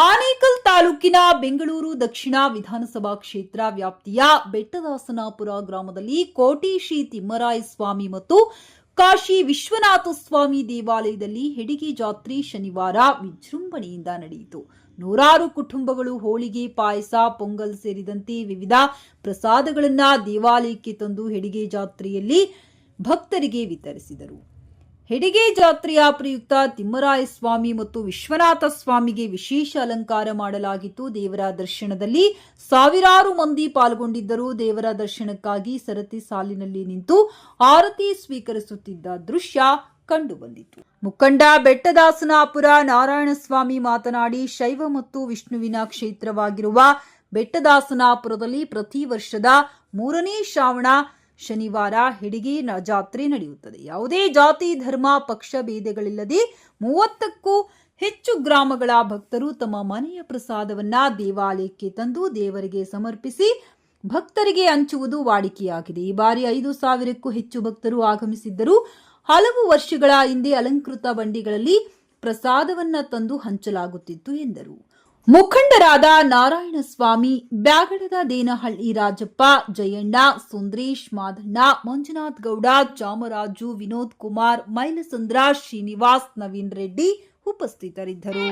ಆನೇಕಲ್ ತಾಲೂಕಿನ ಬೆಂಗಳೂರು ದಕ್ಷಿಣ ವಿಧಾನಸಭಾ ಕ್ಷೇತ್ರ ವ್ಯಾಪ್ತಿಯ ಬೆಟ್ಟದಾಸನಾಪುರ ಗ್ರಾಮದಲ್ಲಿ ಕೋಟಿ ಶ್ರೀ ತಿಮ್ಮರಾಯ ಸ್ವಾಮಿ ಮತ್ತು ಕಾಶಿ ವಿಶ್ವನಾಥ ಸ್ವಾಮಿ ದೇವಾಲಯದಲ್ಲಿ ಹೆಡಿಗೆ ಜಾತ್ರೆ ಶನಿವಾರ ವಿಜೃಂಭಣೆಯಿಂದ ನಡೆಯಿತು. ನೂರಾರು ಕುಟುಂಬಗಳು ಹೋಳಿಗೆ, ಪಾಯಸ, ಪೊಂಗಲ್ ಸೇರಿದಂತೆ ವಿವಿಧ ಪ್ರಸಾದಗಳನ್ನು ದೇವಾಲಯಕ್ಕೆ ತಂದು ಹೆಡಿಗೆ ಜಾತ್ರೆಯಲ್ಲಿ ಭಕ್ತರಿಗೆ ವಿತರಿಸಿದರು. ಹೆಡಿಗೆ ಜಾತ್ರೆಯ ಪ್ರಯುಕ್ತ ತಿಮ್ಮರಾಯ ಸ್ವಾಮಿ ಮತ್ತು ವಿಶ್ವನಾಥ ಸ್ವಾಮಿಗೆ ವಿಶೇಷ ಅಲಂಕಾರ ಮಾಡಲಾಗಿತ್ತು. ದೇವರ ದರ್ಶನದಲ್ಲಿ ಸಾವಿರಾರು ಮಂದಿ ಪಾಲ್ಗೊಂಡಿದ್ದರು. ದೇವರ ದರ್ಶನಕ್ಕಾಗಿ ಸರತಿ ಸಾಲಿನಲ್ಲಿ ನಿಂತು ಆರತಿ ಸ್ವೀಕರಿಸುತ್ತಿದ್ದ ದೃಶ್ಯ ಕಂಡುಬಂದಿತು. ಮುಖಂಡ ಬೆಟ್ಟದಾಸನಾಪುರ ನಾರಾಯಣಸ್ವಾಮಿ ಮಾತನಾಡಿ, ಶೈವ ಮತ್ತು ವಿಷ್ಣುವಿನ ಕ್ಷೇತ್ರವಾಗಿರುವ ಬೆಟ್ಟದಾಸನಾಪುರದಲ್ಲಿ ಪ್ರತಿ ವರ್ಷದ 3ನೇ ಶ್ರಾವಣ ಶನಿವಾರ ಹೆಡಿಗೆ ಜಾತ್ರೆ ನಡೆಯುತ್ತದೆ. ಯಾವುದೇ ಜಾತಿ, ಧರ್ಮ, ಪಕ್ಷ ಭೇದಗಳಿಲ್ಲದೆ 30ಕ್ಕೂ ಹೆಚ್ಚು ಗ್ರಾಮಗಳ ಭಕ್ತರು ತಮ್ಮ ಮನೆಯ ಪ್ರಸಾದವನ್ನ ದೇವಾಲಯಕ್ಕೆ ತಂದು ದೇವರಿಗೆ ಸಮರ್ಪಿಸಿ ಭಕ್ತರಿಗೆ ಹಂಚುವುದು ವಾಡಿಕೆಯಾಗಿದೆ. ಈ ಬಾರಿ 5,000ಕ್ಕೂ ಹೆಚ್ಚು ಭಕ್ತರು ಆಗಮಿಸಿದ್ದರು. ಹಲವು ವರ್ಷಗಳ ಹಿಂದೆ ಅಲಂಕೃತ ಬಂಡಿಗಳಲ್ಲಿ ಪ್ರಸಾದವನ್ನ ತಂದು ಹಂಚಲಾಗುತ್ತಿತ್ತು ಎಂದರು. ಮುಖಂಡರಾದ ನಾರಾಯಣಸ್ವಾಮಿ, ಬ್ಯಾಗಡದ ದೇನಹಳ್ಳಿ ರಾಜಪ್ಪ, ಜಯಣ್ಣ, ಸುಂದ್ರೇಶ್, ಮಾದಣ್ಣ, ಮಂಜುನಾಥ್ ಗೌಡ, ಚಾಮರಾಜು, ವಿನೋದ್ ಕುಮಾರ್, ಮೈಲಸಂದ್ರ, ಶ್ರೀನಿವಾಸ್, ನವೀನ್ ರೆಡ್ಡಿ ಉಪಸ್ಥಿತರಿದ್ದರು.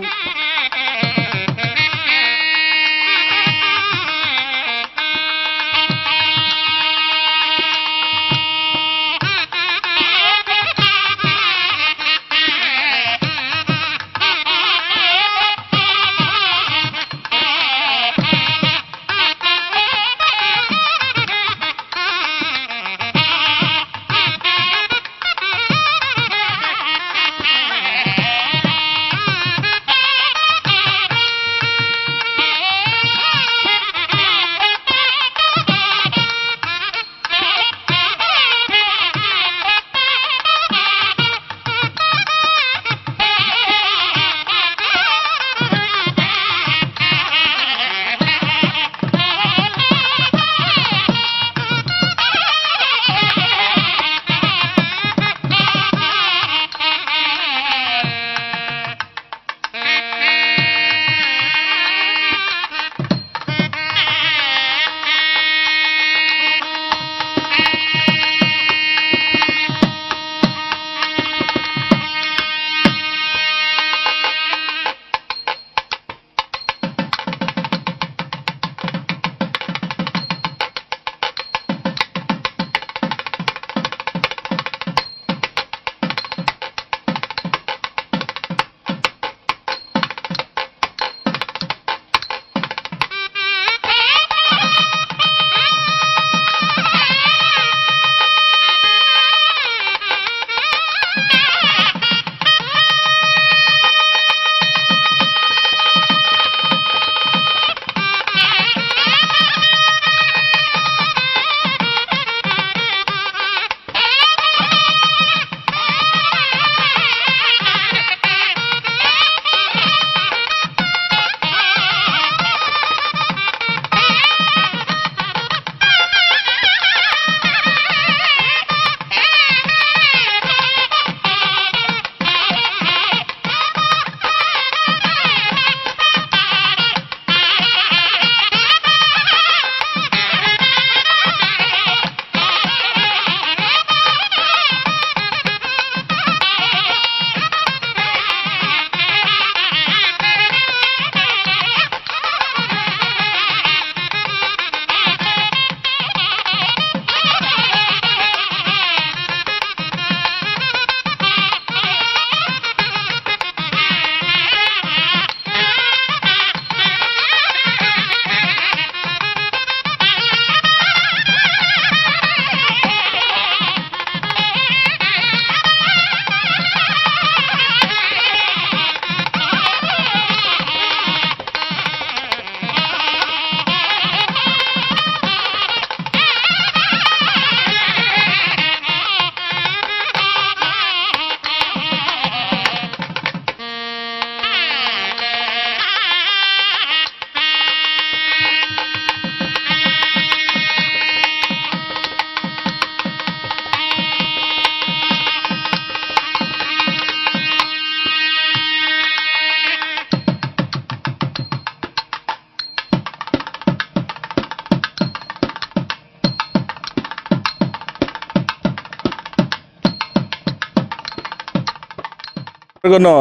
ಎಲ್ಲರಿಗೂ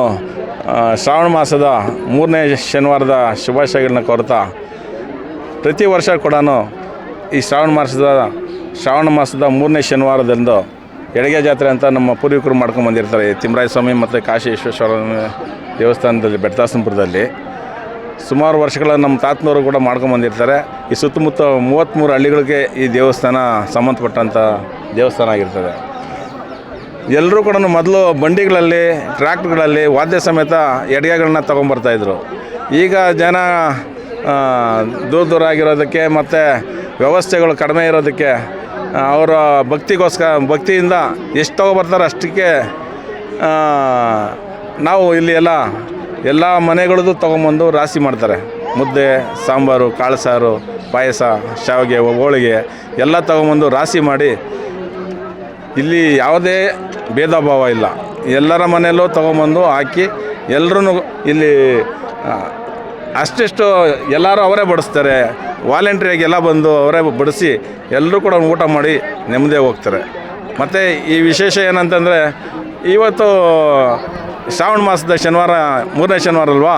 ಶ್ರಾವಣ ಮಾಸದ 3ನೇ ಶನಿವಾರದ ಶುಭಾಶಯಗಳನ್ನ ಕೋರ್ತಾ ಪ್ರತಿ ವರ್ಷ ಕೂಡ ಈ ಶ್ರಾವಣ ಮಾಸದ 3ನೇ ಶನಿವಾರದಂದು ಎಡಗೆ ಜಾತ್ರೆ ಅಂತ ನಮ್ಮ ಪೂರ್ವಿಕರು ಮಾಡ್ಕೊಂಡು ಬಂದಿರ್ತಾರೆ. ತಿಮ್ಮರಾಯ ಸ್ವಾಮಿ ಮತ್ತು ಕಾಶಿ ವಿಶ್ವೇಶ್ವರ ದೇವಸ್ಥಾನದಲ್ಲಿ ಬೆಟ್ಟದಾಸನಪುರದಲ್ಲಿ ಸುಮಾರು ವರ್ಷಗಳ ನಮ್ಮ ತಾತನವರು ಕೂಡ ಮಾಡ್ಕೊಂಡು ಬಂದಿರ್ತಾರೆ. ಈ ಸುತ್ತಮುತ್ತ 33 ಹಳ್ಳಿಗಳಿಗೆ ಈ ದೇವಸ್ಥಾನ ಸಂಬಂಧಪಟ್ಟಂಥ ದೇವಸ್ಥಾನ ಆಗಿರ್ತದೆ. ಎಲ್ಲರೂ ಕೂಡ ಮೊದಲು ಬಂಡಿಗಳಲ್ಲಿ ಟ್ರ್ಯಾಕ್ಟ್ರ್ಗಳಲ್ಲಿ ವಾದ್ಯ ಸಮೇತ ಎಡಗೆಗಳನ್ನ ತೊಗೊಂಬರ್ತಾಯಿದ್ರು. ಈಗ ಜನ ದೂರ ಆಗಿರೋದಕ್ಕೆ ಮತ್ತು ವ್ಯವಸ್ಥೆಗಳು ಕಡಿಮೆ ಇರೋದಕ್ಕೆ ಅವರ ಭಕ್ತಿಯಿಂದ ಎಷ್ಟು ತೊಗೊಬರ್ತಾರೋ ಅಷ್ಟಕ್ಕೆ ನಾವು ಇಲ್ಲಿ ಎಲ್ಲ ಮನೆಗಳದ್ದು ತೊಗೊಂಬಂದು ರಾಶಿ ಮಾಡ್ತಾರೆ. ಮುದ್ದೆ, ಸಾಂಬಾರು, ಕಾಳು ಸಾರು, ಪಾಯಸ, ಶಾವಿಗೆ, ಹೋಳಿಗೆ ಎಲ್ಲ ತೊಗೊಂಬಂದು ರಾಶಿ ಮಾಡಿ ಇಲ್ಲಿ ಯಾವುದೇ ಭೇದ ಭಾವ ಇಲ್ಲ. ಎಲ್ಲರ ಮನೆಯಲ್ಲೂ ತೊಗೊಂಬಂದು ಹಾಕಿ ಎಲ್ಲರೂ ಇಲ್ಲಿ ಅಷ್ಟಿಷ್ಟು ಎಲ್ಲರೂ ಅವರೇ ಬಡಿಸ್ತಾರೆ. ವಾಲಂಟ್ರಿಯಾಗಿ ಎಲ್ಲ ಬಂದು ಅವರೇ ಬಡಿಸಿ ಎಲ್ಲರೂ ಕೂಡ ಊಟ ಮಾಡಿ ನೆಮ್ಮದಿ ಹೋಗ್ತಾರೆ. ಮತ್ತು ಈ ವಿಶೇಷ ಏನಂತಂದರೆ ಇವತ್ತು ಶ್ರಾವಣ ಮಾಸದ ಶನಿವಾರ 3ನೇ ಶನಿವಾರ ಅಲ್ವಾ,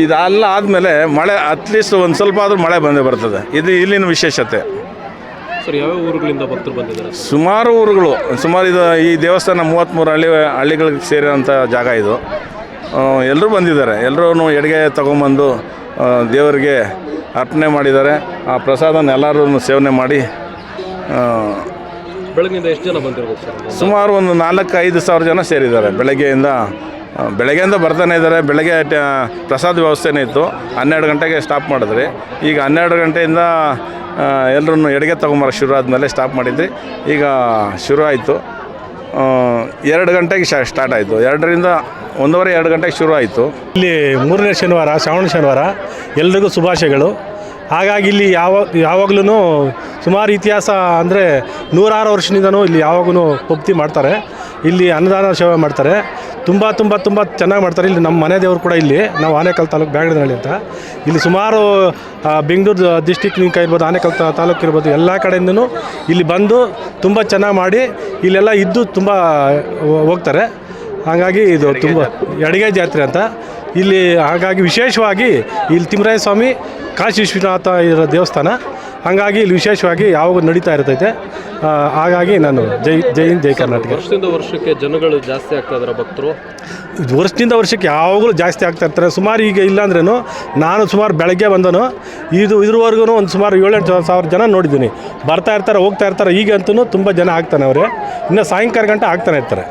ಇದೆಲ್ಲ ಆದಮೇಲೆ ಮಳೆ ಅಟ್ಲೀಸ್ಟ್ ಒಂದು ಸ್ವಲ್ಪ ಆದರೂ ಮಳೆ ಬಂದೇ ಬರ್ತದೆ. ಇದು ಇಲ್ಲಿನ ವಿಶೇಷತೆ. ಸರ್, ಯಾವ ಊರುಗಳಿಂದ ಭಕ್ತರು ಬಂದಿದ್ದಾರೆ? ಸುಮಾರು ಊರುಗಳು, ಇದು ಈ ದೇವಸ್ಥಾನ 33 ಹಳ್ಳಿಗಳಿಗೆ ಸೇರಿರೋಂಥ ಜಾಗ ಇದು. ಎಲ್ಲರೂ ಬಂದಿದ್ದಾರೆ. ಎಲ್ಲರೂ ಎಡಗೆ ತೊಗೊಂಬಂದು ದೇವರಿಗೆ ಅರ್ಪಣೆ ಮಾಡಿದ್ದಾರೆ. ಆ ಪ್ರಸಾದನ ಎಲ್ಲರೂ ಸೇವನೆ ಮಾಡಿ ಬೆಳಗ್ಗೆಯಿಂದ ಎಷ್ಟು ಜನ ಬಂದಿರ್ಬೋದು ಸರ್? ಸುಮಾರು ಒಂದು 4-5 ಸಾವಿರ ಜನ ಸೇರಿದ್ದಾರೆ. ಬೆಳಗ್ಗೆಯಿಂದ ಬರ್ತಾನೆ ಇದ್ದಾರೆ. ಬೆಳಗ್ಗೆ ಪ್ರಸಾದ ವ್ಯವಸ್ಥೆನೇ ಇತ್ತು. 12 ಗಂಟೆಗೆ ಸ್ಟಾಪ್ ಮಾಡಿದ್ರಿ. ಈಗ 12 ಗಂಟೆಯಿಂದ ಎಲ್ಲರೂ ಎಡಗೆ ತೊಗೊಂಬರೋ ಶುರು ಆದಮೇಲೆ ಸ್ಟಾಪ್ ಮಾಡಿದ್ರಿ. ಈಗ ಶುರು ಆಯಿತು. 2 ಗಂಟೆಗೆ ಸ್ಟಾರ್ಟ್ ಆಯಿತು. 1:30-2 ಗಂಟೆಗೆ ಶುರು ಆಯಿತು. ಇಲ್ಲಿ 3ನೇ ಶನಿವಾರ, ಶ್ರಾವಣ ಶನಿವಾರ, ಎಲ್ರಿಗೂ ಶುಭಾಶಯಗಳು. ಹಾಗಾಗಿ ಇಲ್ಲಿ ಯಾವಾಗಲೂ ಸುಮಾರು ಇತಿಹಾಸ ಅಂದರೆ 106 ವರ್ಷದಿಂದನೂ ಇಲ್ಲಿ ಯಾವಾಗೂ ಭಕ್ತಿ ಮಾಡ್ತಾರೆ. ಇಲ್ಲಿ ಅನ್ನದಾನ ಸೇವೆ ಮಾಡ್ತಾರೆ. ತುಂಬ ಚೆನ್ನಾಗಿ ಮಾಡ್ತಾರೆ. ಇಲ್ಲಿ ನಮ್ಮ ಮನೆ ದೇವರು ಕೂಡ ಇಲ್ಲಿ, ನಾವು ಆನೇಕಲ್ ತಾಲೂಕು ಬ್ಯಾಗಡನಹಳ್ಳಿ ಅಂತ. ಇಲ್ಲಿ ಸುಮಾರು ಬೆಂಗಳೂರು ಡಿಸ್ಟಿಕ್ನಿಂದ ಇರ್ಬೋದು, ಆನೇಕಲ್ ತಾಲೂಕು ಇರ್ಬೋದು, ಎಲ್ಲ ಕಡೆಯಿಂದನೂ ಇಲ್ಲಿ ಬಂದು ತುಂಬ ಚೆನ್ನಾಗಿ ಮಾಡಿ ಇಲ್ಲೆಲ್ಲ ಇದ್ದು ತುಂಬ ಹೋಗ್ತಾರೆ. ಹಾಗಾಗಿ ಇದು ತುಂಬ ಎಡಗೆ ಜಾತ್ರೆ ಅಂತ ಇಲ್ಲಿ. ಹಾಗಾಗಿ ವಿಶೇಷವಾಗಿ ಇಲ್ಲಿ ತಿಮ್ಮರಾಯ ಸ್ವಾಮಿ, ಕಾಶಿ ವಿಶ್ವನಾಥ ಇರೋ ದೇವಸ್ಥಾನ. ಹಾಗಾಗಿ ಇಲ್ಲಿ ವಿಶೇಷವಾಗಿ ಯಾವಾಗ ನಡೀತಾ ಇರ್ತೈತೆ. ಹಾಗಾಗಿ ನಾನು ಜೈ ಹಿಂದ್, ಜೈ ಕರ್ನಾಟಕ. ವರ್ಷದಿಂದ ವರ್ಷಕ್ಕೆ ಜನಗಳು ಜಾಸ್ತಿ ಆಗ್ತಾ ಇದ್ದಾರೆ ಭಕ್ತರು. ವರ್ಷದಿಂದ ವರ್ಷಕ್ಕೆ ಯಾವಾಗಲೂ ಜಾಸ್ತಿ ಆಗ್ತಾ ಇರ್ತಾರೆ. ಸುಮಾರು ಈಗ ಇಲ್ಲಾಂದ್ರೂ ನಾನು ಸುಮಾರು ಬೆಳಗ್ಗೆ ಬಂದನು ಇದ್ರವರೆಗೂ ಒಂದು ಸುಮಾರು 7-8 ಸಾವಿರ ಜನ ನೋಡಿದ್ದೀನಿ. ಬರ್ತಾ ಇರ್ತಾರೆ, ಹೋಗ್ತಾ ಇರ್ತಾರೆ. ಈಗಂತೂ ತುಂಬ ಜನ ಆಗ್ತಾನೆ ಅವರೇ. ಇನ್ನು ಸಾಯಂಕಾಲ ಗಂಟೆ ಆಗ್ತಾನೆ ಇರ್ತಾರೆ.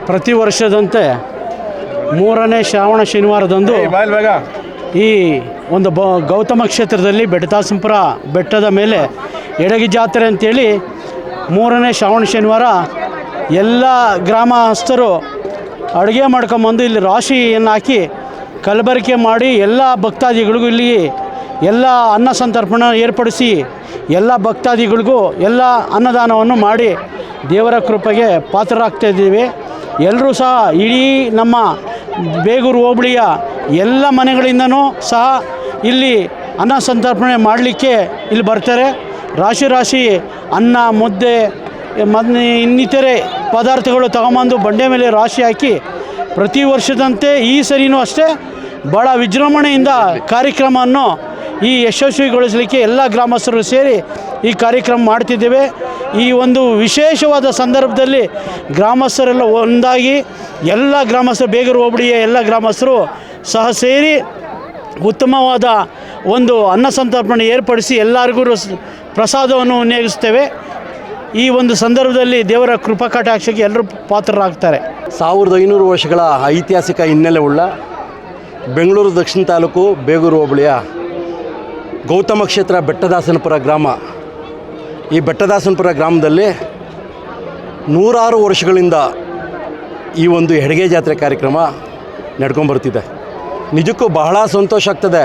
ಪ್ರತಿ ವರ್ಷದಂತೆ 3ನೇ ಶ್ರಾವಣ ಶನಿವಾರದಂದು ಈ ಒಂದು ಗೌತಮ ಕ್ಷೇತ್ರದಲ್ಲಿ ಬೆಟ್ಟದಾಸನಪುರ ಬೆಟ್ಟದ ಮೇಲೆ ಎಡಗಿ ಜಾತ್ರೆ ಅಂತೇಳಿ 3ನೇ ಶ್ರಾವಣ ಶನಿವಾರ ಎಲ್ಲ ಗ್ರಾಮಸ್ಥರು ಅಡುಗೆ ಮಾಡ್ಕೊಂಬಂದು ಇಲ್ಲಿ ರಾಶಿಯನ್ನು ಹಾಕಿ ಕಲಬೆರಕೆ ಮಾಡಿ ಎಲ್ಲ ಭಕ್ತಾದಿಗಳಿಗೂ ಇಲ್ಲಿ ಎಲ್ಲ ಅನ್ನ ಸಂತರ್ಪಣೆ ಏರ್ಪಡಿಸಿ ಎಲ್ಲ ಭಕ್ತಾದಿಗಳಿಗೂ ಎಲ್ಲ ಅನ್ನದಾನವನ್ನು ಮಾಡಿ ದೇವರ ಕೃಪೆಗೆ ಪಾತ್ರರಾಗ್ತಾಯಿದ್ದೀವಿ. ಎಲ್ಲರೂ ಸಹ ಇಡೀ ನಮ್ಮ ಬೇಗೂರು ಹೋಬಳಿಯ ಎಲ್ಲ ಮನೆಗಳಿಂದನೂ ಸಹ ಇಲ್ಲಿ ಅನ್ನ ಸಂತರ್ಪಣೆ ಮಾಡಲಿಕ್ಕೆ ಇಲ್ಲಿ ಬರ್ತಾರೆ. ರಾಶಿ ಅನ್ನ, ಮುದ್ದೆ, ಇನ್ನಿತರೆ ಪದಾರ್ಥಗಳು ತಗೊಂಬಂದು ಬಂಡೆ ಮೇಲೆ ರಾಶಿ ಹಾಕಿ ಪ್ರತಿ ವರ್ಷದಂತೆ ಈ ಸರಿನೂ ಅಷ್ಟೇ ಭಾಳ ವಿಜೃಂಭಣೆಯಿಂದ ಕಾರ್ಯಕ್ರಮವನ್ನು ಈ ಯಶಸ್ವಿಗೊಳಿಸಲಿಕ್ಕೆ ಎಲ್ಲ ಗ್ರಾಮಸ್ಥರು ಸೇರಿ ಈ ಕಾರ್ಯಕ್ರಮ ಮಾಡ್ತಿದ್ದೇವೆ. ಈ ಒಂದು ವಿಶೇಷವಾದ ಸಂದರ್ಭದಲ್ಲಿ ಗ್ರಾಮಸ್ಥರೆಲ್ಲ ಒಂದಾಗಿ ಎಲ್ಲ ಗ್ರಾಮಸ್ಥರು, ಬೇಗೂರು ಹೋಬಳಿಯ ಎಲ್ಲ ಗ್ರಾಮಸ್ಥರು ಸಹ ಸೇರಿ ಉತ್ತಮವಾದ ಒಂದು ಅನ್ನ ಸಂತರ್ಪಣೆ ಏರ್ಪಡಿಸಿ ಎಲ್ಲರಿಗೂ ಪ್ರಸಾದವನ್ನು ವಿನಿಯೋಗಿಸ್ತೇವೆ. ಈ ಒಂದು ಸಂದರ್ಭದಲ್ಲಿ ದೇವರ ಕೃಪಾ ಕಟಾಕ್ಷಕ್ಕೆ ಎಲ್ಲರೂ ಪಾತ್ರರಾಗ್ತಾರೆ. 1500 ವರ್ಷಗಳ ಐತಿಹಾಸಿಕ ಹಿನ್ನೆಲೆ ಉಳ್ಳ ಬೆಂಗಳೂರು ದಕ್ಷಿಣ ತಾಲೂಕು ಬೇಗೂರು ಹೋಬಳಿಯ ಗೌತಮ ಕ್ಷೇತ್ರ ಬೆಟ್ಟದಾಸನಪುರ ಗ್ರಾಮ. ಈ ಬೆಟ್ಟದಾಸನಪುರ ಗ್ರಾಮದಲ್ಲಿ 106 ವರ್ಷಗಳಿಂದ ಈ ಒಂದು ಎಡಗೆ ಜಾತ್ರೆ ಕಾರ್ಯಕ್ರಮ ನಡ್ಕೊಂಬರ್ತಿದೆ. ನಿಜಕ್ಕೂ ಬಹಳ ಸಂತೋಷ ಆಗ್ತದೆ.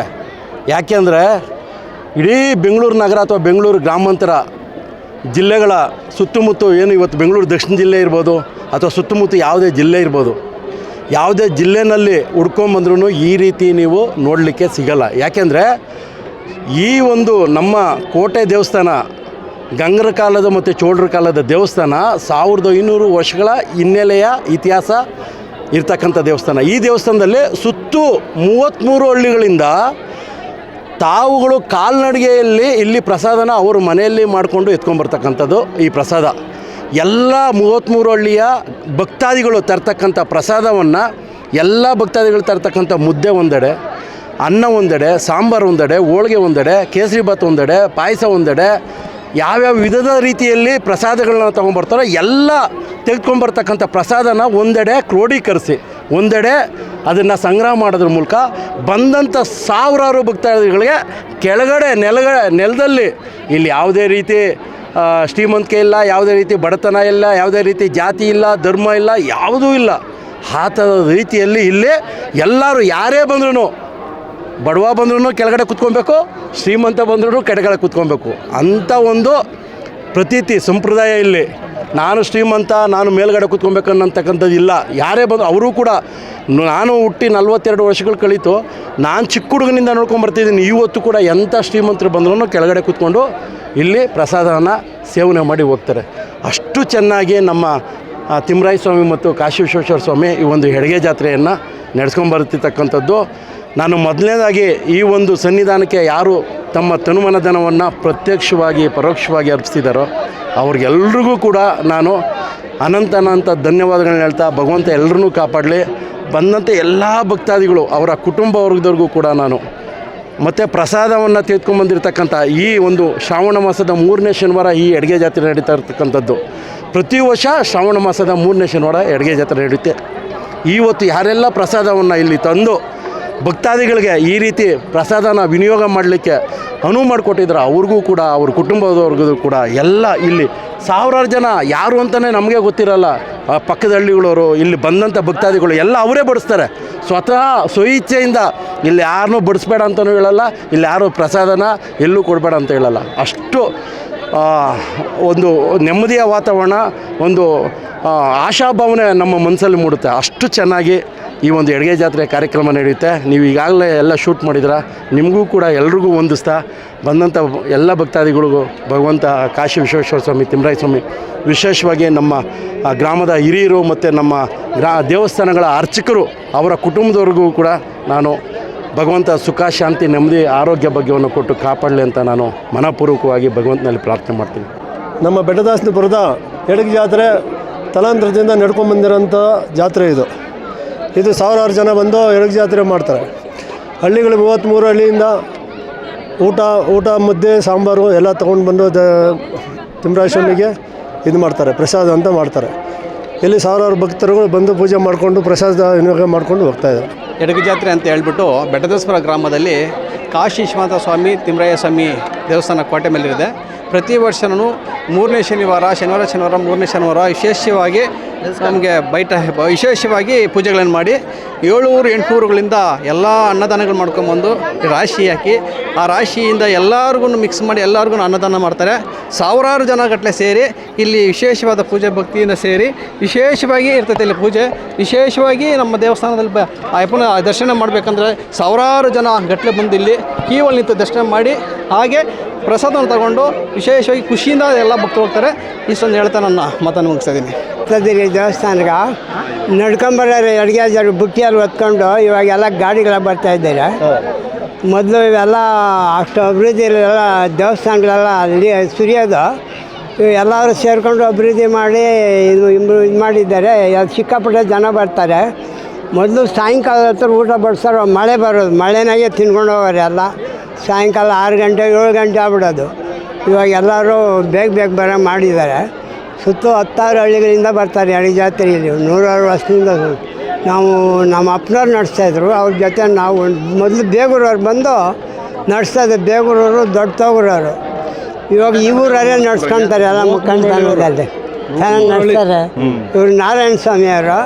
ಯಾಕೆಂದರೆ ಇಡೀ ಬೆಂಗಳೂರು ನಗರ ಅಥವಾ ಬೆಂಗಳೂರು ಗ್ರಾಮಾಂತರ ಜಿಲ್ಲೆಗಳ ಸುತ್ತಮುತ್ತ ಏನು ಇವತ್ತು ಬೆಂಗಳೂರು ದಕ್ಷಿಣ ಜಿಲ್ಲೆ ಇರ್ಬೋದು ಅಥವಾ ಸುತ್ತಮುತ್ತ ಯಾವುದೇ ಜಿಲ್ಲೆ ಇರ್ಬೋದು, ಯಾವುದೇ ಜಿಲ್ಲೆಯಲ್ಲಿ ಹುಡ್ಕೊಂಬಂದ್ರೂ ಈ ರೀತಿ ನೀವು ನೋಡಲಿಕ್ಕೆ ಸಿಗಲ್ಲ. ಯಾಕೆಂದರೆ ಈ ಒಂದು ನಮ್ಮ ಕೋಟೆ ದೇವಸ್ಥಾನ ಗಂಗರ ಕಾಲದ ಮತ್ತು ಚೋಳರ ಕಾಲದ ದೇವಸ್ಥಾನ 1500 ವರ್ಷಗಳ ಹಿನ್ನೆಲೆಯ ಇತಿಹಾಸ ಇರ್ತಕ್ಕಂಥ ದೇವಸ್ಥಾನ. ಈ ದೇವಸ್ಥಾನದಲ್ಲಿ ಸುತ್ತು 33 ಹಳ್ಳಿಗಳಿಂದ ತಾವುಗಳು ಕಾಲ್ನಡಿಗೆಯಲ್ಲಿ ಇಲ್ಲಿ ಪ್ರಸಾದನ ಅವರು ಮನೆಯಲ್ಲಿ ಮಾಡಿಕೊಂಡು ಎತ್ಕೊಂಡ್ಬರ್ತಕ್ಕಂಥದ್ದು ಈ ಪ್ರಸಾದ. ಎಲ್ಲ 33 ಹಳ್ಳಿಯ ಭಕ್ತಾದಿಗಳು ತರ್ತಕ್ಕಂಥ ಪ್ರಸಾದವನ್ನು ಎಲ್ಲ ಭಕ್ತಾದಿಗಳು ತರ್ತಕ್ಕಂಥ ಮುದ್ದೆ ಒಂದೆಡೆ, ಅನ್ನ ಒಂದೆಡೆ, ಸಾಂಬಾರು ಒಂದೆಡೆ, ಹೋಳಿಗೆ ಒಂದೆಡೆ, ಕೇಸರಿ ಬಾತ್ ಒಂದೆಡೆ, ಪಾಯಸ ಒಂದೆಡೆ, ಯಾವ್ಯಾವ ವಿಧದ ರೀತಿಯಲ್ಲಿ ಪ್ರಸಾದಗಳನ್ನ ತೊಗೊಂಬರ್ತಾರೋ ಎಲ್ಲ ತೆಗೆದುಕೊಂಬರ್ತಕ್ಕಂಥ ಪ್ರಸಾದನ ಒಂದೆಡೆ ಕ್ರೋಢೀಕರಿಸಿ ಒಂದೆಡೆ ಅದನ್ನು ಸಂಗ್ರಹ ಮಾಡೋದ್ರ ಮೂಲಕ ಬಂದಂಥ ಸಾವಿರಾರು ಭಕ್ತಾದಿಗಳಿಗೆ ಕೆಳಗಡೆ ನೆಲದಲ್ಲಿ ಇಲ್ಲಿ ಯಾವುದೇ ರೀತಿ ಶ್ರೀಮಂತಿಕೆ ಇಲ್ಲ, ಯಾವುದೇ ರೀತಿ ಬಡತನ ಇಲ್ಲ, ಯಾವುದೇ ರೀತಿ ಜಾತಿ ಇಲ್ಲ, ಧರ್ಮ ಇಲ್ಲ, ಯಾವುದೂ ಇಲ್ಲ. ಆ ಥರದ ರೀತಿಯಲ್ಲಿ ಇಲ್ಲಿ ಎಲ್ಲರೂ ಯಾರೇ ಬಂದ್ರೂ, ಬಡವ ಬಂದ್ರೂ ಕೆಳಗಡೆ ಕೂತ್ಕೊಬೇಕು, ಶ್ರೀಮಂತ ಬಂದ್ರೂ ಕೆಳಗಡೆ ಕೂತ್ಕೊಬೇಕು ಅಂಥ ಒಂದು ಪ್ರತೀತಿ ಸಂಪ್ರದಾಯ ಇಲ್ಲಿ. ನಾನು ಶ್ರೀಮಂತ, ನಾನು ಮೇಲ್ಗಡೆ ಕೂತ್ಕೊಬೇಕು ಅನ್ನತಕ್ಕಂಥದ್ದು ಇಲ್ಲ. ಯಾರೇ ಬಂದು ಅವರು ಕೂಡ, ನಾನು ಹುಟ್ಟಿ 42 ವರ್ಷಗಳು ಕಳೀತು, ನಾನು ಚಿಕ್ಕ ಹುಡುಗನಿಂದ ನೋಡ್ಕೊಂಬರ್ತಿದ್ದೀನಿ. ಇವತ್ತು ಕೂಡ ಎಂಥ ಶ್ರೀಮಂತರು ಬಂದ್ರೂ ಕೆಳಗಡೆ ಕೂತ್ಕೊಂಡು ಇಲ್ಲಿ ಪ್ರಸಾದವನ್ನು ಸೇವನೆ ಮಾಡಿ ಹೋಗ್ತಾರೆ. ಅಷ್ಟು ಚೆನ್ನಾಗಿ ನಮ್ಮ ತಿಮ್ಮರಾಯ ಸ್ವಾಮಿ ಮತ್ತು ಕಾಶಿ ವಿಶ್ವೇಶ್ವರ ಸ್ವಾಮಿ ಈ ಒಂದು ಹೆಡ್ಗೆ ಜಾತ್ರೆಯನ್ನು ನಡೆಸ್ಕೊಂಬರ್ತಿರ್ತಕ್ಕಂಥದ್ದು. ನಾನು ಮೊದಲನೇದಾಗಿ ಈ ಒಂದು ಸನ್ನಿಧಾನಕ್ಕೆ ಯಾರು ತಮ್ಮ ತನುಮನಧನವನ್ನು ಪ್ರತ್ಯಕ್ಷವಾಗಿ ಪರೋಕ್ಷವಾಗಿ ಅರ್ಪಿಸ್ತಿದ್ದಾರೋ ಅವ್ರಿಗೆಲ್ರಿಗೂ ಕೂಡ ನಾನು ಅನಂತ ಧನ್ಯವಾದಗಳನ್ನ ಹೇಳ್ತಾ, ಭಗವಂತ ಎಲ್ಲರನ್ನೂ ಕಾಪಾಡಲಿ. ಬಂದಂಥ ಎಲ್ಲ ಭಕ್ತಾದಿಗಳು ಅವರ ಕುಟುಂಬ ವರ್ಗದವ್ರಿಗೂ ಕೂಡ ನಾನು ಮತ್ತು ಪ್ರಸಾದವನ್ನು ತೆಗೆದುಕೊಂಡ್ಬಂದಿರ್ತಕ್ಕಂಥ ಈ ಒಂದು ಶ್ರಾವಣ ಮಾಸದ 3ನೇ ಶನಿವಾರ ಈ ಹೆಡ್ಗೆ ಜಾತ್ರೆ ನಡೀತಾ ಇರ್ತಕ್ಕಂಥದ್ದು. ಪ್ರತಿ ವರ್ಷ ಶ್ರಾವಣ ಮಾಸದ 3ನೇ ಶನಿವಾರ ಹೆಡ್ಗೆ ಜಾತ್ರೆ ನಡೆಯುತ್ತೆ. ಇವತ್ತು ಯಾರೆಲ್ಲ ಪ್ರಸಾದವನ್ನು ಇಲ್ಲಿ ತಂದು ಭಕ್ತಾದಿಗಳಿಗೆ ಈ ರೀತಿ ಪ್ರಸಾದನ ವಿನಿಯೋಗ ಮಾಡಲಿಕ್ಕೆ ಅನುವು ಮಾಡಿಕೊಟ್ಟಿದ್ರು ಅವ್ರಿಗೂ ಕೂಡ, ಅವ್ರ ಕುಟುಂಬದವ್ರಿಗೂ ಕೂಡ, ಎಲ್ಲ ಇಲ್ಲಿ ಸಾವಿರಾರು ಜನ ಯಾರು ಅಂತಲೇ ನಮಗೆ ಗೊತ್ತಿರಲ್ಲ, ಪಕ್ಕದ ಹಳ್ಳಿಗಳವರು ಇಲ್ಲಿ ಬಂದಂಥ ಭಕ್ತಾದಿಗಳು ಎಲ್ಲ ಅವರೇ ಬಡಿಸ್ತಾರೆ. ಸ್ವತಃ ಸ್ವಇಚ್ಛೆಯಿಂದ ಇಲ್ಲಿ ಯಾರನ್ನೂ ಬಡಿಸ್ಬೇಡ ಅಂತಲೂ ಹೇಳಲ್ಲ, ಇಲ್ಲಿ ಯಾರು ಪ್ರಸಾದನ ಎಲ್ಲೂ ಕೊಡಬೇಡ ಅಂತ ಹೇಳಲ್ಲ. ಅಷ್ಟು ಒಂದು ನೆಮ್ಮದಿಯ ವಾತಾವರಣ, ಒಂದು ಆಶಾಭಾವನೆ ನಮ್ಮ ಮನಸ್ಸಲ್ಲಿ ಮೂಡುತ್ತೆ. ಅಷ್ಟು ಚೆನ್ನಾಗಿ ಈ ಒಂದು ಹೆಡ್ಗೆ ಜಾತ್ರೆ ಕಾರ್ಯಕ್ರಮ ನಡೆಯುತ್ತೆ. ನೀವು ಈಗಾಗಲೇ ಎಲ್ಲ ಶೂಟ್ ಮಾಡಿದ್ರ, ನಿಮಗೂ ಕೂಡ ಎಲ್ರಿಗೂ ಹೊಂದಿಸ್ತಾ ಬಂದಂಥ ಎಲ್ಲ ಭಕ್ತಾದಿಗಳಿಗೂ ಭಗವಂತ ಕಾಶಿ ವಿಶ್ವೇಶ್ವರ ಸ್ವಾಮಿ, ತಿಮ್ಮರಾಯ ಸ್ವಾಮಿ, ವಿಶೇಷವಾಗಿ ನಮ್ಮ ಗ್ರಾಮದ ಹಿರಿಯರು ಮತ್ತು ನಮ್ಮ ದೇವಸ್ಥಾನಗಳ ಅರ್ಚಕರು ಅವರ ಕುಟುಂಬದವ್ರಿಗೂ ಕೂಡ ನಾನು ಭಗವಂತ ಸುಖ, ಶಾಂತಿ, ನೆಮ್ಮದಿ, ಆರೋಗ್ಯ ಭಾಗ್ಯವನ್ನು ಕೊಟ್ಟು ಕಾಪಾಡಲಿ ಅಂತ ನಾನು ಮನಪೂರ್ವಕವಾಗಿ ಭಗವಂತನಲ್ಲಿ ಪ್ರಾರ್ಥನೆ ಮಾಡ್ತೀನಿ. ನಮ್ಮ ಬೆಟ್ಟದಾಸನಪುರದ ಹೆಡ್ಗೆ ಜಾತ್ರೆ ತಲಾಂತರದಿಂದ ನಡ್ಕೊಂಡ್ಬಂದಿರೋಂಥ ಜಾತ್ರೆ ಇದು. ಸಾವಿರಾರು ಜನ ಬಂದು ಹೆಡ್ಗೆ ಜಾತ್ರೆ ಮಾಡ್ತಾರೆ. ಹಳ್ಳಿಗಳು 33 ಹಳ್ಳಿಯಿಂದ ಊಟ ಮುದ್ದೆ ಸಾಂಬಾರು ಎಲ್ಲ ತೊಗೊಂಡು ಬಂದು ತಿಮ್ಮರಾಯ ಸ್ವಾಮಿಗೆ ಇದು ಮಾಡ್ತಾರೆ, ಪ್ರಸಾದ ಅಂತ ಮಾಡ್ತಾರೆ. ಇಲ್ಲಿ ಸಾವಿರಾರು ಭಕ್ತರುಗಳು ಬಂದು ಪೂಜೆ ಮಾಡಿಕೊಂಡು ಪ್ರಸಾದ ವಿನಿಯೋಗ ಮಾಡ್ಕೊಂಡು ಹೋಗ್ತಾಯಿದ್ದಾರೆ. ಹೆಡ್ಗೆ ಜಾತ್ರೆ ಅಂತ ಹೇಳ್ಬಿಟ್ಟು ಬೆಟ್ಟದಾಸಪುರ ಗ್ರಾಮದಲ್ಲಿ ಕಾಶಿ ವಿಶ್ವನಾಥ ಸ್ವಾಮಿ, ತಿಮ್ಮರಾಯ ಸ್ವಾಮಿ ದೇವಸ್ಥಾನ ಕೋಟೆ ಮೇಲಿದೆ. ಪ್ರತಿ ವರ್ಷವೂ 3ನೇ ಶನಿವಾರ 3ನೇ ಶನಿವಾರ ವಿಶೇಷವಾಗಿ ನಮಗೆ ವಿಶೇಷವಾಗಿ ಪೂಜೆಗಳನ್ನು ಮಾಡಿ 700-800ಗಳಿಂದ ಎಲ್ಲ ಅನ್ನದಾನಗಳು ಮಾಡ್ಕೊಂಬಂದು ರಾಶಿ ಹಾಕಿ ಆ ರಾಶಿಯಿಂದ ಎಲ್ಲರಿಗೂ ಮಿಕ್ಸ್ ಮಾಡಿ ಎಲ್ಲರಿಗೂ ಅನ್ನದಾನ ಮಾಡ್ತಾರೆ. ಸಾವಿರಾರು ಜನ ಗಟ್ಟಲೆ ಸೇರಿ ಇಲ್ಲಿ ವಿಶೇಷವಾದ ಪೂಜೆ ಭಕ್ತಿಯಿಂದ ಸೇರಿ ವಿಶೇಷವಾಗಿ ಇರ್ತೈತೆ ಇಲ್ಲಿ ಪೂಜೆ. ವಿಶೇಷವಾಗಿ ನಮ್ಮ ದೇವಸ್ಥಾನದಲ್ಲಿ ಅಯ್ಯಪ್ಪನ ದರ್ಶನ ಮಾಡಬೇಕಂದ್ರೆ ಸಾವಿರಾರು ಜನ ಗಟ್ಟಲೆ ಬಂದು ಇಲ್ಲಿ ಕ್ಯೂವಲ್ಲಿ ನಿಂತು ದರ್ಶನ ಮಾಡಿ ಹಾಗೆ ಪ್ರಸಾದವನ್ನು ತಗೊಂಡು ವಿಶೇಷವಾಗಿ ಖುಷಿಯಿಂದ ಎಲ್ಲ ಭಕ್ತರು ಹೋಗ್ತಾರೆ. ಇಷ್ಟೊಂದು ಹೇಳ್ತಾ ನನ್ನ ಮಾತನ್ನು ಮುಗಿಸ್ತಾ ಇದ್ದೀನಿ. ದೇವಸ್ಥಾನಕ್ಕೆ ನಡ್ಕೊಂಬರೋರು ಅಡುಗೆ ಜಾಗ ಬುಟ್ಟಿಯಲ್ಲಿ ಹೊತ್ಕೊಂಡು ಇವಾಗೆಲ್ಲ ಗಾಡಿಗಳ ಬರ್ತಾಯಿದ್ದಾರೆ. ಮೊದಲು ಇವೆಲ್ಲ ಅಷ್ಟು ಅಭಿವೃದ್ಧಿ ಎಲ್ಲ ದೇವಸ್ಥಾನಗಳೆಲ್ಲ ಅಲ್ಲಿ ಸುರಿಯೋದು, ಎಲ್ಲರೂ ಸೇರಿಕೊಂಡು ಅಭಿವೃದ್ಧಿ ಮಾಡಿ ಇದು ಮಾಡಿದ್ದಾರೆ. ಸಿಕ್ಕಾಪಟ್ಟೆ ಜನ ಬರ್ತಾರೆ. ಮೊದಲು ಸಾಯಂಕಾಲ ಹತ್ರ ಊಟ ಬಡಿಸೋರು, ಮಳೆ ಬರೋದು, ಮಳೆನಾಗೆ ತಿನ್ಕೊಂಡು ಹೋಗೋರು ಎಲ್ಲ. ಸಾಯಂಕಾಲ 6 ಗಂಟೆ 7 ಗಂಟೆ ಆಗ್ಬಿಡೋದು. ಇವಾಗ ಎಲ್ಲರೂ ಬೇಗ ಬರೋ ಮಾಡಿದ್ದಾರೆ. ಸುತ್ತ 10 ಹಳ್ಳಿಗಳಿಂದ ಬರ್ತಾರೆ ಹೆಡ್ಗೆ ಜಾತ್ರೆಯಲ್ಲಿ. 100 ವರ್ಷದಿಂದ ನಾವು ನಮ್ಮ ಅಪ್ಪನವ್ರು ನಡೆಸ್ತಾಯಿದ್ರು. ಅವ್ರ ಜೊತೆ ನಾವು ಮೊದಲು ಬೇಗೂರವ್ರು ಬಂದು ನಡೆಸ್ತಾಯಿದ್ರು. ಬೇಗೂರವರು ದೊಡ್ಡ ತೋಗೂರವರು. ಇವಾಗ ಈ ಊರಲ್ಲೇ ನಡ್ಸ್ಕೊತಾರೆ ಎಲ್ಲ ಮುಖಂಡದಲ್ಲಿ ಚೆನ್ನಾಗಿ ನಡೆಸ್ತಾರೆ. ಇವರು ನಾರಾಯಣ ಸ್ವಾಮಿಯವರು.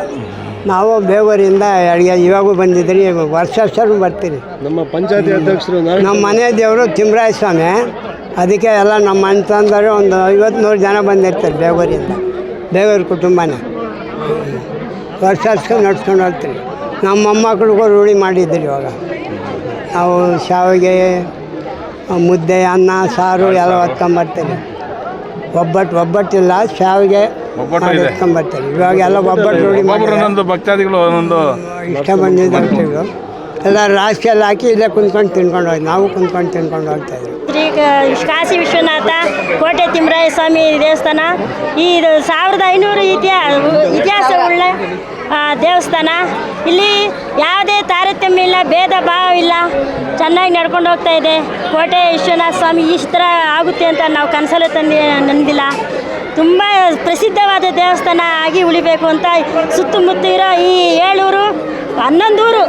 ನಾವು ಬೇಗೂರಿಂದ ಹೆಡ್ಗೆ ಇವಾಗೂ ಬಂದಿದ್ರಿ, ವರ್ಷನೂ ಬರ್ತೀರಿ. ನಮ್ಮ ಪಂಚಾಯತಿ ಅಧ್ಯಕ್ಷರು ನಮ್ಮ ಮನೆ ದೇವರು ತಿಮ್ಮರಾಯ ಸ್ವಾಮಿ. ಅದಕ್ಕೆ ಎಲ್ಲ ನಮ್ಮ ಅಂತಂದರೆ ಒಂದು 50-100 ಜನ ಬಂದಿರ್ತಾರೆ ಬೇಗೂರಿಂದ. ಬೇಗೂರು ಕುಟುಂಬನ ವರ್ಷ ನಡ್ಸ್ಕೊಂಡು ಹೋಗ್ತೀವಿ. ನಮ್ಮ ಮೊಮ್ಮಕ್ಕಳಿಗೂ ರೂಢಿ ಮಾಡಿದ್ರಿ. ಇವಾಗ ನಾವು ಶಾವಿಗೆ, ಮುದ್ದೆ, ಅನ್ನ, ಸಾರು ಎಲ್ಲ ಹೊತ್ಕೊಂಬರ್ತೀವಿ. ಒಬ್ಬಟ್ಟಿಲ್ಲ ಶಾವಿಗೆ ಒಬ್ಬಟ್ಟು ಇದೆ. ಇಟ್ಕೊಂಬರ್ತಾರೆ. ಇವಾಗೆಲ್ಲ ಒಬ್ಬಟ್ಟು ರೂಢಿ ಒಬ್ಬೊಬ್ರು ಒಂದೊಂದು ಭಕ್ತಾದಿಗಳು ಒಂದೊಂದು ಇಷ್ಟ ಬಂದಿದ್ದು ಎಲ್ಲ ರಾಸಿಗೆಲ್ಲ ಹಾಕಿ ಇಲ್ಲೇ ಕುಂತ್ಕೊಂಡು ತಿನ್ಕೊಂಡು ಹೋಗಿ ನಾವು ಕುಂತ್ಕೊಂಡು ತಿನ್ಕೊಂಡು ಹೋಗ್ತಾಯಿದ್ವಿ. ಶ್ರೀ ಕಾಶಿ ವಿಶ್ವನಾಥ ಕೋಟೆ ತಿಮ್ಮರಾಯ ಸ್ವಾಮಿ ದೇವಸ್ಥಾನ ಇದು 1500 ಇತಿಹಾಸವುಳ್ಳ ದೇವಸ್ಥಾನ. ಇಲ್ಲಿ ಯಾವುದೇ ತಾರತಮ್ಯ ಇಲ್ಲ, ಭೇದ ಭಾವ ಇಲ್ಲ, ಚೆನ್ನಾಗಿ ನಡ್ಕೊಂಡು ಹೋಗ್ತಾ ಇದೆ. ಕೋಟೆ ವಿಶ್ವನಾಥ ಸ್ವಾಮಿ ಈ ಥರ ಆಗುತ್ತೆ ಅಂತ ನಾವು ಕನಸಲ್ಲೇ ನಂದಿಲ್ಲ. ತುಂಬ ಪ್ರಸಿದ್ಧವಾದ ದೇವಸ್ಥಾನ ಆಗಿ ಉಳಿಬೇಕು ಅಂತ ಸುತ್ತಮುತ್ತ ಇರೋ ಈ 7 ಊರು 11 ಊರು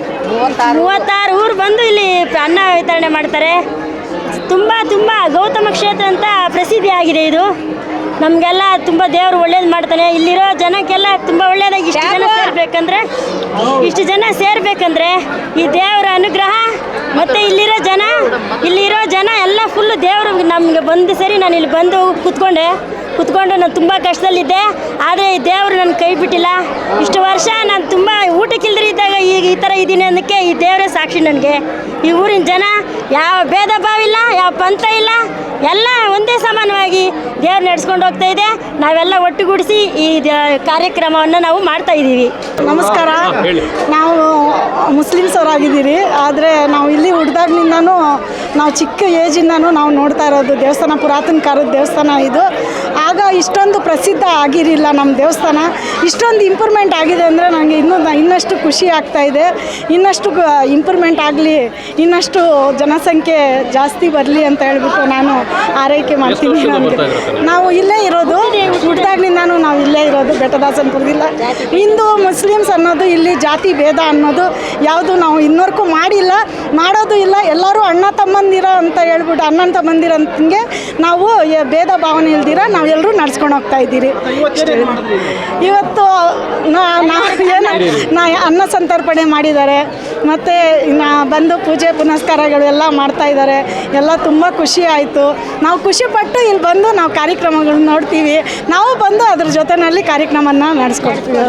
36 ಊರು ಬಂದು ಇಲ್ಲಿ ಅನ್ನ ವಿತರಣೆ ಮಾಡ್ತಾರೆ. ತುಂಬ ಗೌತಮ ಕ್ಷೇತ್ರ ಅಂತ ಪ್ರಸಿದ್ಧಿ ಆಗಿದೆ ಇದು. ನಮಗೆಲ್ಲ ತುಂಬ ದೇವರು ಒಳ್ಳೇದು ಮಾಡ್ತಾನೆ. ಇಲ್ಲಿರೋ ಜನಕ್ಕೆಲ್ಲ ತುಂಬ ಒಳ್ಳೇದಾಗಿ ಇಷ್ಟು ಜನ ಸೇರಬೇಕಂದ್ರೆ ಈ ದೇವರ ಅನುಗ್ರಹ ಮತ್ತು ಇಲ್ಲಿರೋ ಜನ ಎಲ್ಲ ಫುಲ್ಲು ದೇವರು ನಮಗೆ ಬಂದು ಸರಿ. ನಾನು ಇಲ್ಲಿ ಬಂದು ಕೂತ್ಕೊಂಡು ನಾನು ತುಂಬ ಕಷ್ಟದಲ್ಲಿದ್ದೆ, ಆದರೆ ಈ ದೇವರು ನನ್ನ ಕೈ ಬಿಟ್ಟಿಲ್ಲ. ಇಷ್ಟು ವರ್ಷ ನಾನು ತುಂಬ ಊಟಕ್ಕಿಲ್ದ್ರೆ ಇದ್ದಾಗ ಈಗ ಈ ಥರ ಇದ್ದೀನಿ ಅನ್ನೋಕ್ಕೆ ಈ ದೇವರೇ ಸಾಕ್ಷಿ ನನಗೆ. ಈ ಊರಿನ ಜನ ಯಾವ ಭೇದ ಭಾವ ಇಲ್ಲ, ಯಾವ ಪಂಥ ಇಲ್ಲ, ಎಲ್ಲ ಒಂದೇ ಸಮಾನವಾಗಿ ದೇವ್ರು ನಡೆಸ್ಕೊಂಡು ಹೋಗ್ತಾ ಇದೆ. ನಾವೆಲ್ಲ ಒಟ್ಟುಗೂಡಿಸಿ ಈ ಕಾರ್ಯಕ್ರಮವನ್ನು ನಾವು ಮಾಡ್ತಾ ಇದ್ದೀವಿ. ನಮಸ್ಕಾರ. ನಾವು ಮುಸ್ಲಿಮ್ಸ್ ಅವರಾಗಿದ್ದೀರಿ, ಆದರೆ ನಾವು ಇಲ್ಲಿ ಹುಡ್ದಾಗ್ಲಿಂದನೂ ನಾವು ಚಿಕ್ಕ ಏಜಿಂದನೂ ನಾವು ನೋಡ್ತಾ ಇರೋದು ದೇವಸ್ಥಾನ, ಪುರಾತನ ಕಾಲದ ದೇವಸ್ಥಾನ ಇದು. ಆಗ ಇಷ್ಟೊಂದು ಪ್ರಸಿದ್ಧ ಆಗಿರಲಿಲ್ಲ ನಮ್ಮ ದೇವಸ್ಥಾನ. ಇಷ್ಟೊಂದು ಇಂಪ್ರೂವ್ಮೆಂಟ್ ಆಗಿದೆ ಅಂದರೆ ನನಗೆ ಇನ್ನಷ್ಟು ಖುಷಿ ಆಗ್ತಾ ಇದೆ. ಇನ್ನಷ್ಟು ಇಂಪ್ರೂವ್ಮೆಂಟ್ ಆಗಲಿ, ಇನ್ನಷ್ಟು ಜನಸಂಖ್ಯೆ ಜಾಸ್ತಿ ಬರಲಿ ಅಂತ ಹೇಳ್ಬಿಟ್ಟು ನಾನು ಆರೈಕೆ ಮಾಡ್ತೀನಿ. ನಮಗೆ ನಾವು ಇಲ್ಲೇ ಇರೋದು, ಹುಟ್ಟಿದಾಗ್ಲಿಂದನೂ ನಾವು ಇಲ್ಲೇ ಇರೋದು ಬೆಟ್ಟದಾಸನಪುರದಿಲ್ಲ. ಹಿಂದೂ ಮುಸ್ಲಿಮ್ಸ್ ಅನ್ನೋದು ಇಲ್ಲಿ ಜಾತಿ ಭೇದ ಅನ್ನೋದು ಯಾವುದು ನಾವು ಇನ್ನವರೆಗೂ ಮಾಡಿಲ್ಲ, ಮಾಡೋದು ಇಲ್ಲ. ಎಲ್ಲರೂ ಅಣ್ಣ ತಮ್ಮಂದಿರ ಅಂತ ಹೇಳ್ಬಿಟ್ಟು ಅಣ್ಣನ ತಮ್ಮಂದಿರಂಗೆ ನಾವು ಭೇದ ಭಾವನೆ ಇಲ್ದಿರ ನಾವೆಲ್ಲರೂ ನಡ್ಸ್ಕೊಂಡು ಹೋಗ್ತಾ ಇದ್ದೀರಿ. ಇವತ್ತು ಅನ್ನ ಸಂತರ್ಪಣೆ ಮಾಡಿದ್ದಾರೆ, ಮತ್ತು ಬಂದು ಪೂಜೆ ಪುನಸ್ಕಾರಗಳು ಎಲ್ಲ ಮಾಡ್ತಾ ಇದ್ದಾರೆ. ಎಲ್ಲ ತುಂಬ ಖುಷಿ ಆಯಿತು. ನಾವು ಖುಷಿಪಟ್ಟು ಇಲ್ಲಿ ಬಂದು ನಾವು ಕಾರ್ಯಕ್ರಮಗಳನ್ನ ನೋಡ್ತೀವಿ. ನಾವು ಬಂದು ಅದ್ರ ಜೊತೆಯಲ್ಲಿ ಕಾರ್ಯಕ್ರಮನ ನಡೆಸ್ಕೊಡ್ತೀವಿ.